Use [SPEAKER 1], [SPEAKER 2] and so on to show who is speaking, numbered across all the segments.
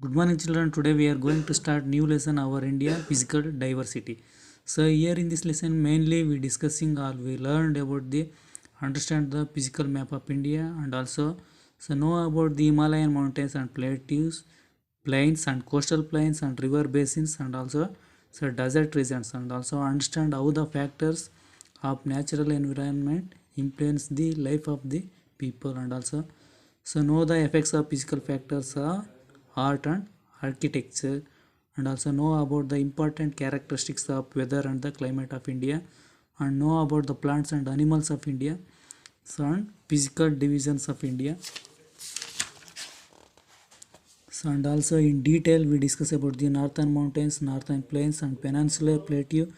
[SPEAKER 1] Good morning, children. Today we are going to start new lesson our India physical diversity. So here in this lesson mainly we discussing or we learned about the understand the physical map of India and also know about the Himalayan mountains and plateaus, plains and coastal plains and river basins and also desert regions and also understand how the factors of natural environment influence the life of the people and also know the effects of physical factors are art and architecture and also know about the important characteristics of weather and the climate of India and know about the plants and animals of India and physical divisions of India. And also in detail we discuss about the northern mountains, northern plains and peninsular plateau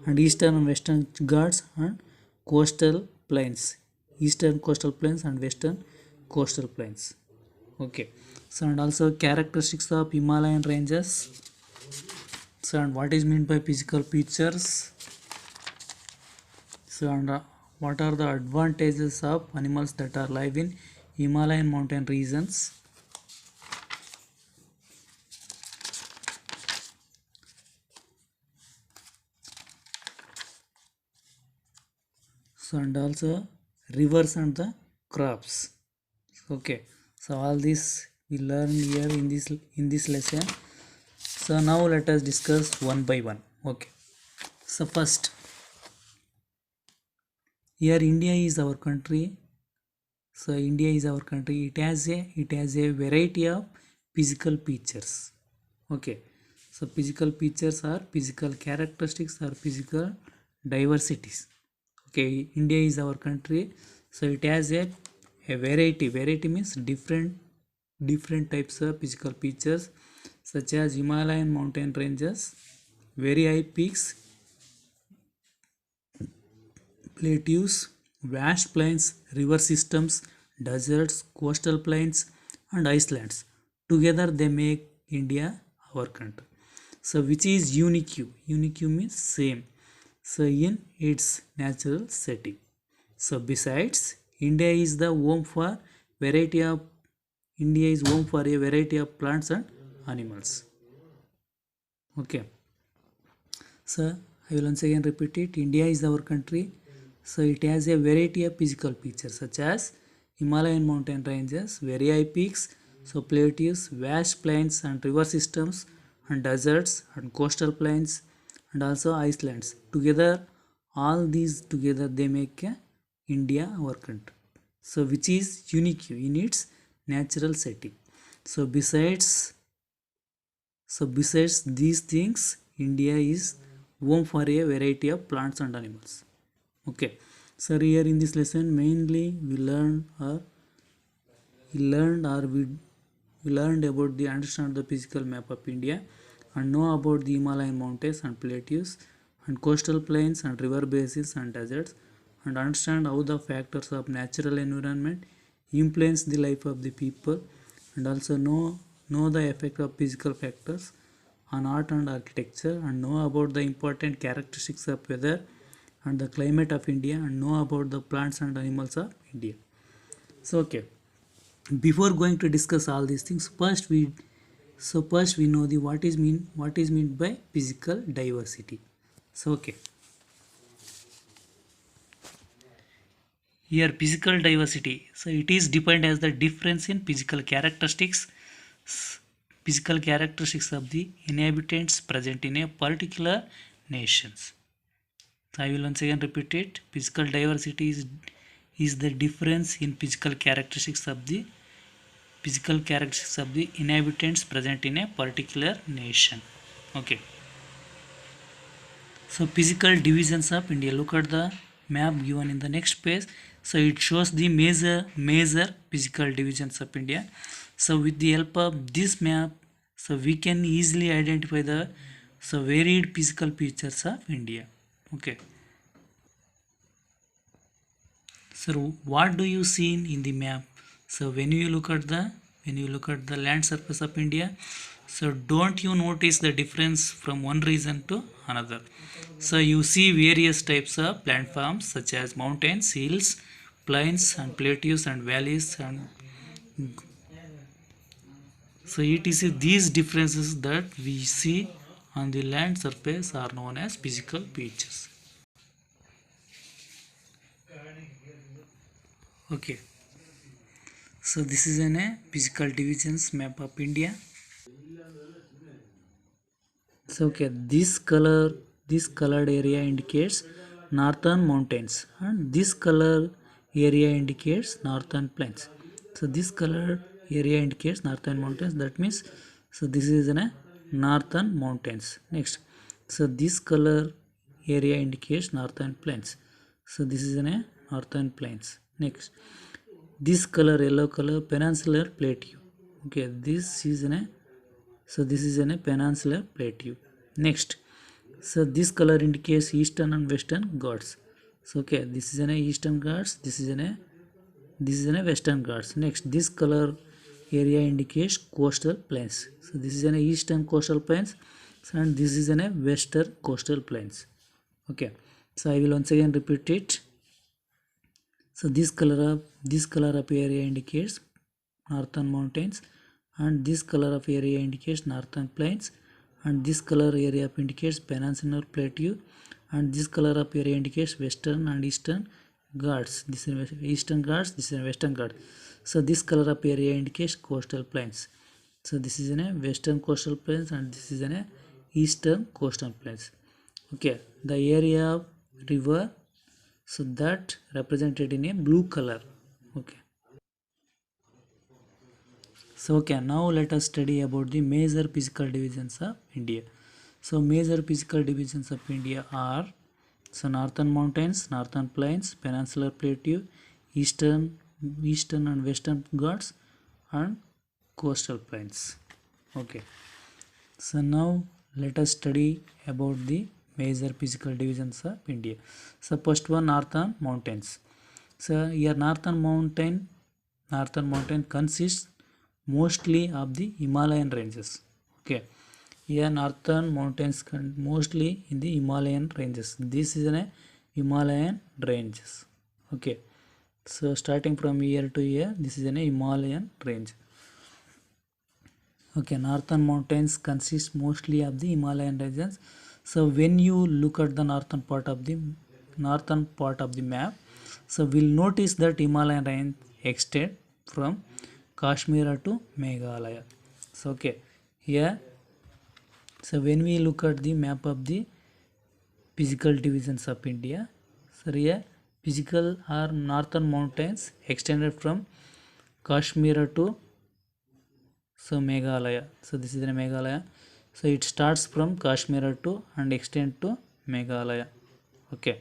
[SPEAKER 1] and eastern and western Ghats and coastal plains, eastern coastal plains and western coastal plains. Okay, so and also characteristics of Himalayan ranges. So and what is meant by physical features. So and what are the advantages of animals that are live in Himalayan mountain regions. So and also rivers and the crops. Okay, so all this we learn here in this lesson. So now let us discuss one by one. Okay, so first here India is our country. So India is our country. It has a variety of physical features. Okay, so physical features are physical characteristics or physical diversities. Okay, India is our country. So it has a variety means different types of physical features such as Himalayan mountain ranges, very high peaks, plateaus, vast plains, river systems, deserts, coastal plains, and islands. Together they make India our country. So which is unique? Unique means same. So in its natural setting. So besides, variety of India is home for a variety of plants and animals. Okay. So I will once again repeat it. India is our country. So it has a variety of physical features such as Himalayan mountain ranges, very high peaks, so plateaus, vast plains and river systems and deserts and coastal plains and also islands. Together, all these together they make India our country. So which is unique in its natural setting. So besides these things, India is home for a variety of plants and animals. Okay, so here in this lesson mainly we learned about the understand the physical map of India and know about the Himalayan mountains and plateaus and coastal plains and river basins and deserts and understand how the factors of natural environment influence the life of the people and also know the effect of physical factors on art and architecture and know about the important characteristics of weather and the climate of India and know about the plants and animals of India. So okay, before going to discuss all these things, first we know the what is meant by physical diversity. So okay, here physical diversity. So it is defined as the difference in physical characteristics of the inhabitants present in a particular nations. So I will once again repeat it. Physical diversity is the difference in physical characteristics of the inhabitants present in a particular nation. Okay. So physical divisions of India. Look at the map given in the next page. So it shows the major physical divisions of India. So with the help of this map, so we can easily identify the varied physical features of India. Okay. So what do you see in the map? So when you look at the land surface of India, so don't you notice the difference from one region to another? So you see various types of landforms such as mountains, hills, plains and plateaus and valleys and So etc. These differences that we see on the land surface are known as physical features. Okay. So this is a physical divisions map of India. So okay, this colored area indicates northern mountains, and this color area indicates northern plains. So this colored area indicates northern mountains. That means, so this is a northern mountains. Next, so this color area indicates northern plains. So this is a northern plains. Next, this color yellow color peninsular plateau. Okay, this is a, so this is a peninsular plateau. Next, so this color indicates eastern and western Ghats. So okay, this is an eastern Ghats, this is an western Ghats. Next, this color area indicates coastal plains. So this is an eastern coastal plains, and this is an western coastal plains. Okay, so I will once again repeat it. So this color of area indicates northern mountains, and this color of area indicates northern plains, and this color area indicates peninsular plateau, and this color of area indicates western and eastern Ghats. This is eastern Ghats, this is western Ghats. So this color of area indicates coastal plains. So this is in a western coastal plains, and this is in a eastern coastal plains. Okay, the area of river, so that represented in a blue color. Okay. So okay, now let us study about the major physical divisions of India. So major physical divisions of India are, so northern mountains, northern plains, peninsular plateau, eastern and western Ghats, and coastal plains. Okay. So now let us study about the major physical divisions of India. So first one, northern mountains. So here northern mountain consists mostly of the Himalayan ranges. Okay, here northern mountains mostly in the Himalayan ranges. This is a Himalayan ranges. Okay, so starting from here to here, this is a Himalayan range. Okay, northern mountains consist mostly of the Himalayan regions. So when you look at the northern part of the map, so we'll notice that Himalayan range extend from Kashmir to Meghalaya. So okay, here, so when we look at the map of the physical divisions of India, so here physical or northern mountains extended from Kashmir to, so Meghalaya. So this is the Meghalaya. So it starts from Kashmir to and extend to Meghalaya. Okay.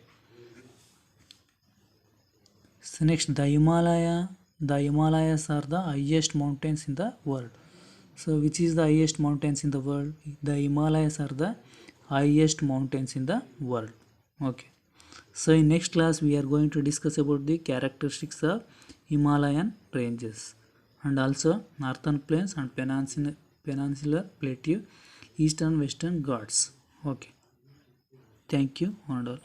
[SPEAKER 1] So next, the Himalayas are the highest mountains in the world. So which is the highest mountains in the world? The Himalayas are the highest mountains in the world. Okay. So in next class we are going to discuss about the characteristics of Himalayan ranges, and also northern plains and peninsular plateau, eastern western Ghats. Okay. Thank you and all.